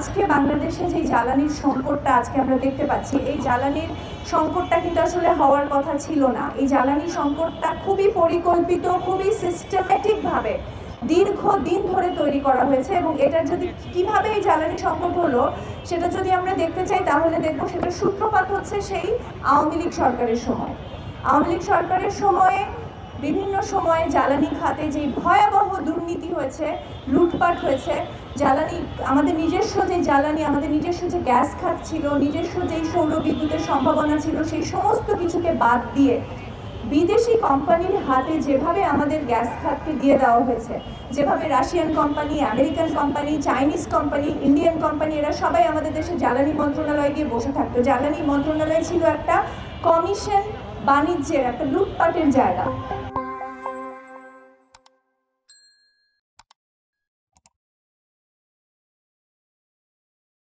আজকে বাংলাদেশে যে জ্বালানির সংকটটা আজকে আমরা দেখতে পাচ্ছি, এই জ্বালানির সংকটটা কিন্তু আসলে হওয়ার কথা ছিল না। এই জ্বালানি সংকটটা খুবই পরিকল্পিত, খুবই সিস্টেমেটিকভাবে দীর্ঘদিন ধরে তৈরি করা হয়েছে। এবং এটার যদি কিভাবে এই জ্বালানি সংকট হলো সেটা যদি আমরা দেখতে চাই, তাহলে দেখবো সেটার সূত্রপাত হচ্ছে সেই আওয়ামী লীগ সরকারের সময়। আওয়ামী লীগ সরকারের সময়ে বিভিন্ন সময়ে জ্বালানি খাতে যে ভয়াবহ দুর্নীতি হয়েছে, লুটপাট হয়েছে, জ্বালানি আমাদের নিজস্ব যে জ্বালানি, আমাদের নিজস্ব যে গ্যাস খাত ছিল, নিজস্ব যেই সৌর বিদ্যুতের সম্ভাবনা ছিল, সেই সমস্ত কিছুকে বাদ দিয়ে বিদেশি কোম্পানির হাতে যেভাবে আমাদের গ্যাস খাতকে দিয়ে দেওয়া হয়েছে, যেভাবে Russian company, American company, Chinese company, Indian company, এরা সবাই আমাদের দেশে জ্বালানি মন্ত্রণালয়ে গিয়ে বসে থাকতো। জ্বালানি মন্ত্রণালয় ছিল একটা কমিশন বাণিজ্যের, একটা লুটপাটের জায়গা।